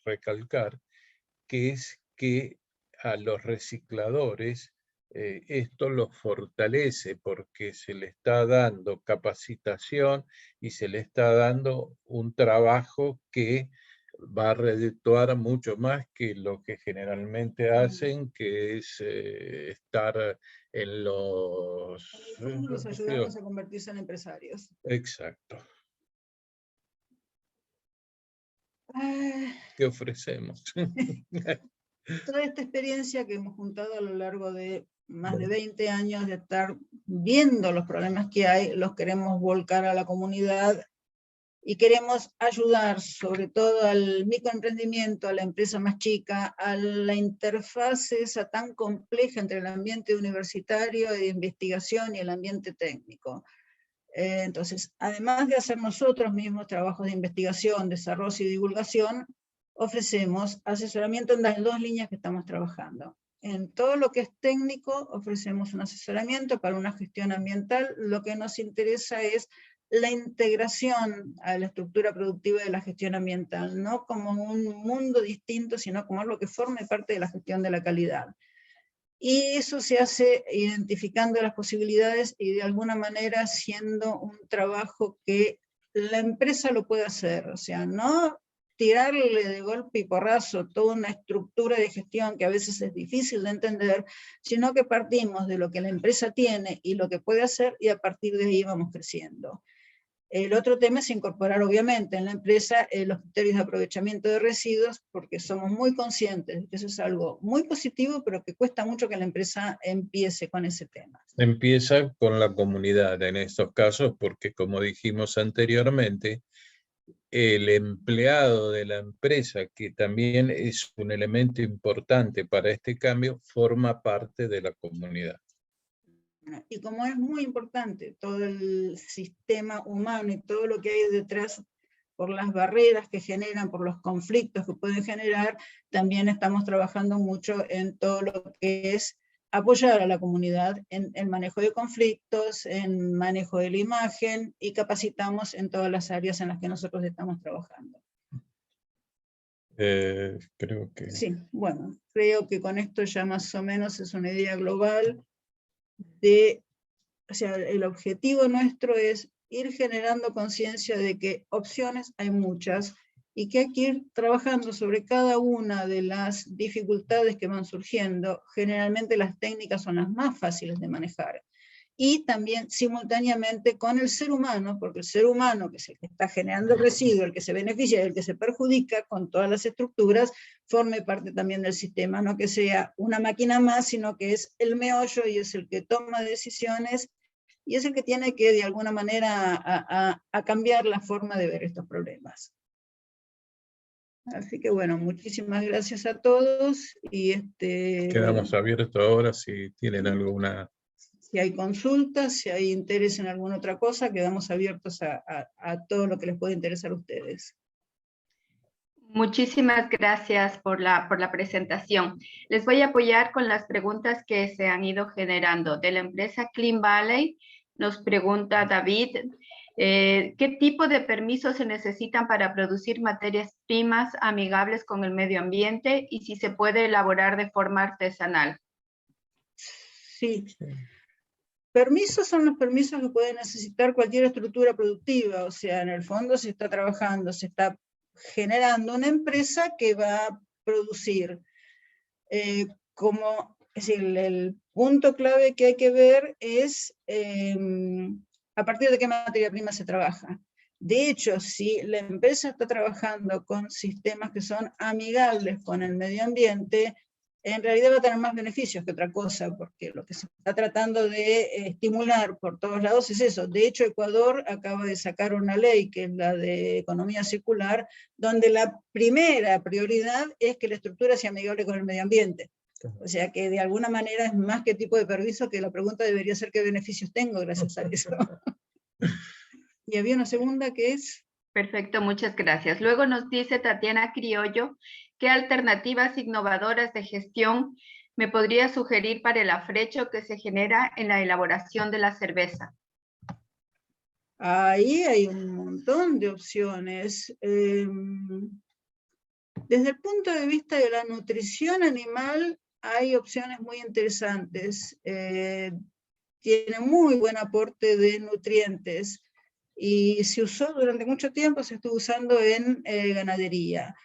S3: recalcar, que es que a los recicladores esto los fortalece porque se le está dando capacitación y se le está dando un trabajo que va a redituar mucho más que lo que generalmente hacen, que es estar en los...
S4: Los ayudamos a convertirse en empresarios.
S3: Exacto.
S4: Ah,
S3: ¿Qué ofrecemos?
S4: toda esta experiencia que hemos juntado a lo largo de más de 20 años de estar viendo los problemas que hay, los queremos volcar a la comunidad y queremos ayudar sobre todo al microemprendimiento, a la empresa más chica, a la interfaz esa tan compleja entre el ambiente universitario de investigación y el ambiente técnico. Entonces, además de hacer nosotros mismos trabajos de investigación, desarrollo y divulgación, ofrecemos asesoramiento en las dos líneas que estamos trabajando. En todo lo que es técnico, ofrecemos un asesoramiento para una gestión ambiental. Lo que nos interesa es la integración a la estructura productiva de la gestión ambiental, no como un mundo distinto, sino como algo que forme parte de la gestión de la calidad. Y eso se hace identificando las posibilidades y de alguna manera haciendo un trabajo que la empresa lo puede hacer. O sea, no tirarle de golpe y porrazo toda una estructura de gestión que a veces es difícil de entender, sino que partimos de lo que la empresa tiene y lo que puede hacer y a partir de ahí vamos creciendo. El otro tema es incorporar, obviamente, en la empresa los criterios de aprovechamiento de residuos, porque somos muy conscientes de que eso es algo muy positivo, pero que cuesta mucho que la empresa empiece con ese tema.
S3: Empieza con la comunidad en estos casos, porque como dijimos anteriormente, el empleado de la empresa, que también es un elemento importante para este cambio, forma parte de la comunidad.
S4: Y como es muy importante todo el sistema humano y todo lo que hay detrás por las barreras que generan, por los conflictos que pueden generar, también estamos trabajando mucho en todo lo que es apoyar a la comunidad en el manejo de conflictos, en manejo de la imagen, y capacitamos en todas las áreas en las que nosotros estamos trabajando.
S3: Creo que...
S4: Sí, bueno, creo que con esto ya más o menos es una idea global de, o sea, el objetivo nuestro es ir generando conciencia de que opciones hay muchas, y que hay que ir trabajando sobre cada una de las dificultades que van surgiendo. Generalmente las técnicas son las más fáciles de manejar. Y también simultáneamente con el ser humano, porque el ser humano, que es el que está generando el residuo, el que se beneficia y el que se perjudica con todas las estructuras, forme parte también del sistema, no que sea una máquina más, sino que es el meollo y es el que toma decisiones y es el que tiene que de alguna manera a cambiar la forma de ver estos problemas. Así que bueno, muchísimas gracias a todos y
S3: Quedamos abiertos ahora si tienen alguna...
S4: Si hay consultas, si hay interés en alguna otra cosa, quedamos abiertos a todo lo que les pueda interesar a ustedes.
S5: Muchísimas gracias por la presentación. Les voy a apoyar con las preguntas que se han ido generando. De la empresa Clean Valley nos pregunta David, ¿qué tipo de permisos se necesitan para producir materias primas amigables con el medio ambiente y si se puede elaborar de forma artesanal?
S4: Sí. Permisos son los permisos que puede necesitar cualquier estructura productiva, o sea, en el fondo se está trabajando, se está generando una empresa que va a producir. Es decir, el punto clave que hay que ver es a partir de qué materia prima se trabaja. De hecho, si la empresa está trabajando con sistemas que son amigables con el medio ambiente, en realidad va a tener más beneficios que otra cosa, porque lo que se está tratando de estimular por todos lados es eso. De hecho, Ecuador acaba de sacar una ley, que es la de economía circular, donde la primera prioridad es que la estructura sea amigable con el medio ambiente. O sea que de alguna manera es más que tipo de permiso, que la pregunta debería ser qué beneficios tengo gracias a eso. Y había una segunda que es...
S5: Perfecto, muchas gracias. Luego nos dice Tatiana Criollo, ¿qué alternativas innovadoras de gestión me podría sugerir para el afrecho que se genera en la elaboración de la cerveza?
S4: Ahí hay un montón de opciones. Desde el punto de vista de la nutrición animal, hay opciones muy interesantes. Tiene muy buen aporte de nutrientes. Y se usó durante mucho tiempo, se estuvo usando en ganadería.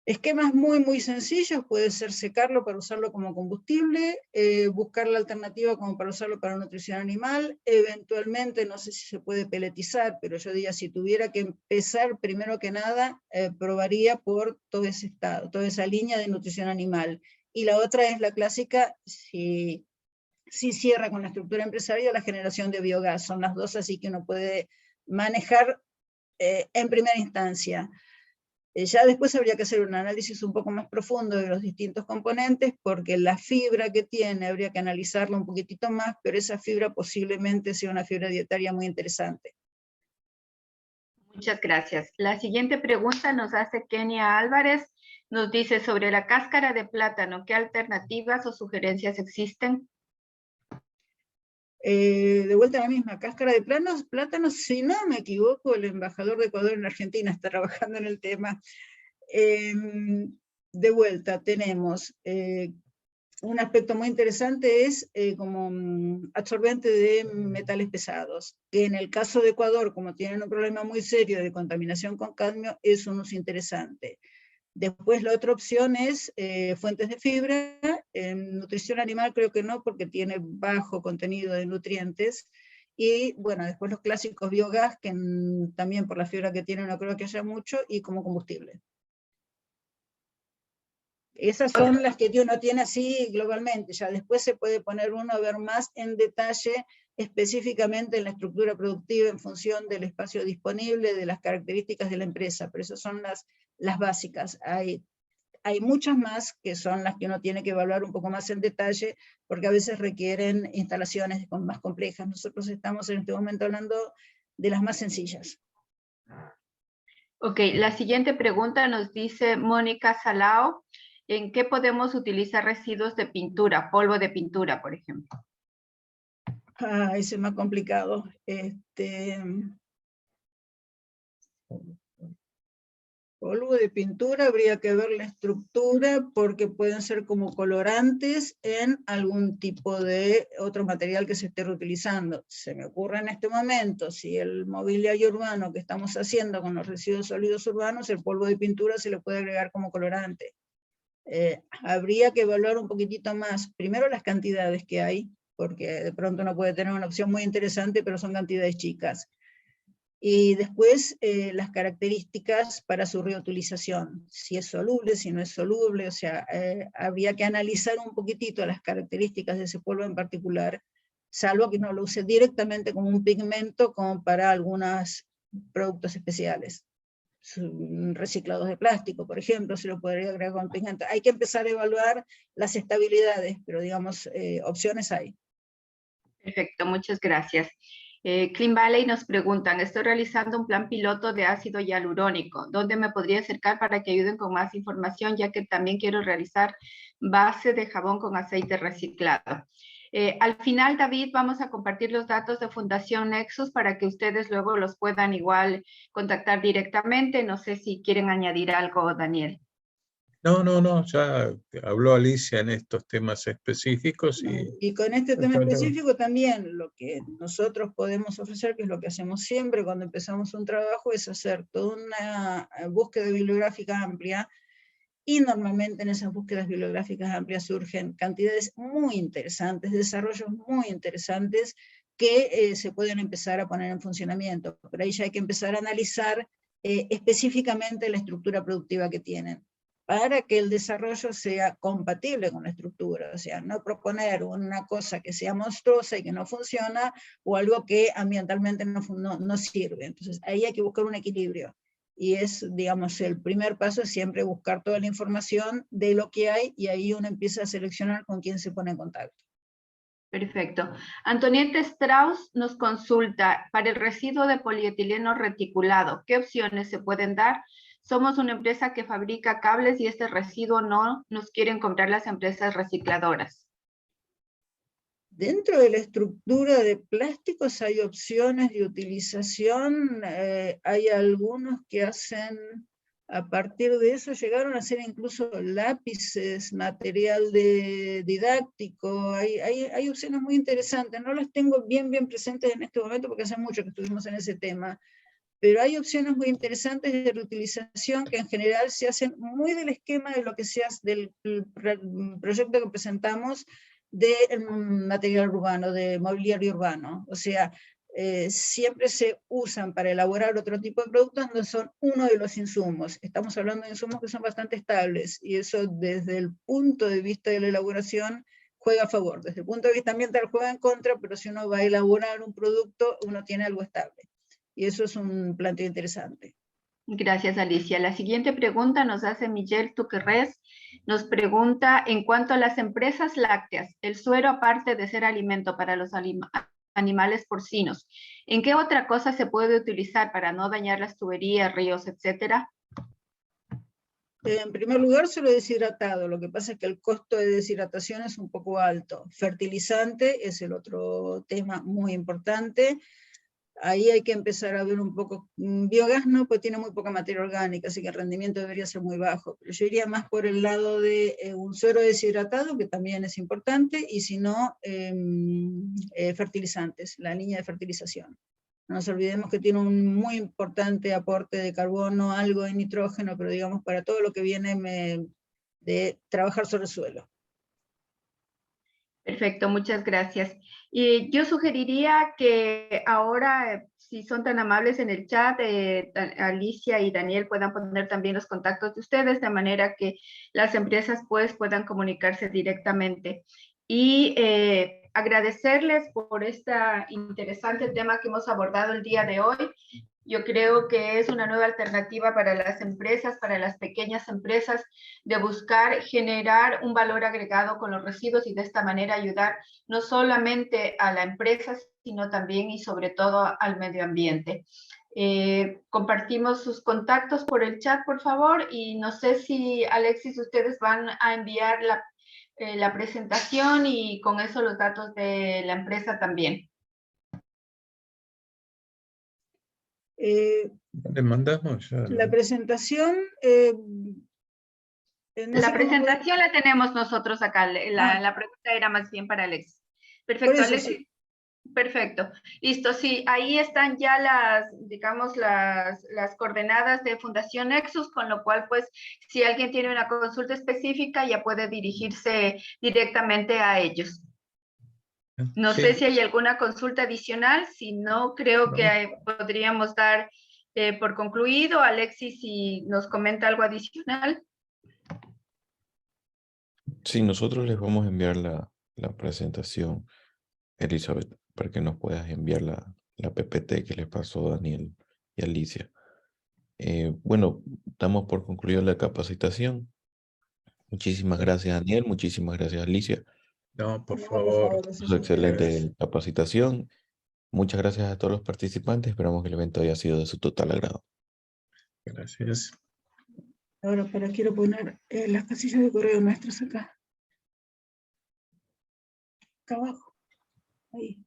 S4: Esquemas muy sencillos, puede ser secarlo para usarlo como combustible, buscar la alternativa como para usarlo para nutrición animal, eventualmente, no sé si se puede peletizar, pero yo diría, si tuviera que empezar, primero que nada, probaría por todo ese estado, toda esa línea de nutrición animal. Y la otra es la clásica, si cierra con la estructura empresarial, la generación de biogás. Son las dos así que uno puede manejar en primera instancia. Ya después habría que hacer un análisis un poco más profundo de los distintos componentes, porque la fibra que tiene habría que analizarla un poquitito más, pero esa fibra posiblemente sea una fibra dietaria muy interesante.
S5: Muchas gracias. La siguiente pregunta nos hace Kenia Álvarez. Nos dice sobre la cáscara de plátano, ¿qué alternativas o sugerencias existen?
S4: De vuelta a la misma, cáscara de plátano, si no me equivoco, el embajador de Ecuador en Argentina está trabajando en el tema. De vuelta, tenemos un aspecto muy interesante, es como absorbente de metales pesados, que en el caso de Ecuador, como tienen un problema muy serio de contaminación con cadmio, es un uso interesante. Después la otra opción es fuentes de fibra. En nutrición animal creo que no, porque tiene bajo contenido de nutrientes. Y bueno, después los clásicos biogás, que también por la fibra que tienen no creo que haya mucho, y como combustible. Esas son las que uno tiene así globalmente. Ya después se puede poner uno a ver más en detalle, específicamente en la estructura productiva en función del espacio disponible, de las características de la empresa, pero esas son las básicas. Hay muchas más que son las que uno tiene que evaluar un poco más en detalle, porque a veces requieren instalaciones más complejas. Nosotros estamos en este momento hablando de las más sencillas.
S5: Ok, la siguiente pregunta nos dice Mónica Salao, ¿en qué podemos utilizar residuos de pintura, polvo de pintura, por ejemplo?
S4: Ese es más complicado. Polvo de pintura, habría que ver la estructura porque pueden ser como colorantes en algún tipo de otro material que se esté reutilizando. Se me ocurre en este momento, si el mobiliario urbano que estamos haciendo con los residuos sólidos urbanos, el polvo de pintura se le puede agregar como colorante. Habría que evaluar un poquitito más, primero las cantidades que hay, porque de pronto uno puede tener una opción muy interesante, pero son cantidades chicas. Y después las características para su reutilización, si es soluble, si no es soluble, o sea, habría que analizar un poquitito las características de ese polvo en particular, salvo que no lo use directamente como un pigmento, como para algunos productos especiales. Reciclados de plástico, por ejemplo, se lo podría agregar con pigmento. Hay que empezar a evaluar las estabilidades, pero digamos, opciones hay.
S5: Perfecto, muchas gracias. Clean Valley nos preguntan, estoy realizando un plan piloto de ácido hialurónico. ¿Dónde me podría acercar para que ayuden con más información? Ya que también quiero realizar base de jabón con aceite reciclado. Al final, David, vamos a compartir los datos de Fundación Nexus para que ustedes luego los puedan igual contactar directamente. No sé si quieren añadir algo, Daniel.
S3: No, ya habló Alicia en estos temas específicos.
S4: Y con este tema específico también lo que nosotros podemos ofrecer, que es lo que hacemos siempre cuando empezamos un trabajo, es hacer toda una búsqueda bibliográfica amplia, y normalmente en esas búsquedas bibliográficas amplias surgen cantidades muy interesantes, desarrollos muy interesantes que se pueden empezar a poner en funcionamiento. Pero ahí ya hay que empezar a analizar específicamente la estructura productiva que tienen, para que el desarrollo sea compatible con la estructura, o sea, no proponer una cosa que sea monstruosa y que no funciona, o algo que ambientalmente no sirve. Entonces ahí hay que buscar un equilibrio. Y es, digamos, el primer paso es siempre buscar toda la información de lo que hay, y ahí uno empieza a seleccionar con quién se pone en contacto.
S5: Perfecto. Antonieta Strauss nos consulta, para el residuo de polietileno reticulado, ¿qué opciones se pueden dar? Somos una empresa que fabrica cables y este residuo no nos quieren comprar las empresas recicladoras.
S4: Dentro de la estructura de plásticos hay opciones de utilización, hay algunos que hacen, a partir de eso llegaron a hacer incluso lápices, material didáctico, hay opciones muy interesantes, no las tengo bien presentes en este momento porque hace mucho que estuvimos en ese tema, pero hay opciones muy interesantes de reutilización que en general se hacen muy del esquema de lo que se hace del proyecto que presentamos, de material urbano, de mobiliario urbano. O sea, siempre se usan para elaborar otro tipo de productos, no son uno de los insumos. Estamos hablando de insumos que son bastante estables, y eso desde el punto de vista de la elaboración juega a favor. Desde el punto de vista ambiental juega en contra, pero si uno va a elaborar un producto, uno tiene algo estable. Y eso es un planteo interesante.
S5: Gracias, Alicia. La siguiente pregunta nos hace Miguel Tuquerres. Nos pregunta, en cuanto a las empresas lácteas, el suero, aparte de ser alimento para los animales porcinos, ¿en qué otra cosa se puede utilizar para no dañar las tuberías, ríos, etcétera?
S4: En primer lugar, suelo deshidratado. Lo que pasa es que el costo de deshidratación es un poco alto. Fertilizante es el otro tema muy importante. Ahí hay que empezar a ver un poco, biogás no, pues tiene muy poca materia orgánica, así que el rendimiento debería ser muy bajo, pero yo iría más por el lado de un suero deshidratado, que también es importante, y si no, fertilizantes, la línea de fertilización. No nos olvidemos que tiene un muy importante aporte de carbono, algo de nitrógeno, pero digamos para todo lo que viene de trabajar sobre el suelo.
S5: Perfecto, muchas gracias. Y yo sugeriría que ahora, si son tan amables en el chat, Alicia y Daniel puedan poner también los contactos de ustedes, de manera que las empresas pues puedan comunicarse directamente. Y agradecerles por este interesante tema que hemos abordado el día de hoy. Yo creo que es una nueva alternativa para las empresas, para las pequeñas empresas, de buscar generar un valor agregado con los residuos y de esta manera ayudar no solamente a la empresa, sino también y sobre todo al medio ambiente. Compartimos sus contactos por el chat, por favor, y no sé si, Alexis, ustedes van a enviar la presentación y con eso los datos de la empresa también.
S3: Le mandamos ya.
S4: La
S3: ¿no?
S4: presentación... no
S5: La
S4: sé cómo puede-
S5: presentación la tenemos nosotros acá.
S4: Ah.
S5: La pregunta era más bien para Alexis.
S4: Por
S5: Perfecto,
S4: eso,
S5: Alexis.
S4: sí.
S5: Perfecto. Listo, sí, ahí están ya las, digamos, las coordenadas de Fundación Nexus, con lo cual, pues, si alguien tiene una consulta específica, ya puede dirigirse directamente a ellos. No
S3: Sí,
S5: sé si hay alguna consulta adicional, si no, creo
S3: no.
S5: que podríamos dar por concluido. Alexis, si nos comenta algo adicional.
S2: Sí, nosotros les vamos a enviar la presentación, Elizabeth, para que nos puedas enviar la PPT que les pasó Daniel y Alicia. Bueno, damos por concluida la capacitación. Muchísimas gracias, Daniel. Muchísimas gracias, Alicia.
S3: No, por
S4: No,
S3: favor.
S4: eso
S2: Su
S4: es
S2: excelente capacitación. Muchas gracias a todos los participantes. Esperamos que el evento haya sido de su total agrado.
S3: Gracias.
S4: Ahora, pero quiero poner las casillas de correo nuestras acá. Acá abajo. Ahí.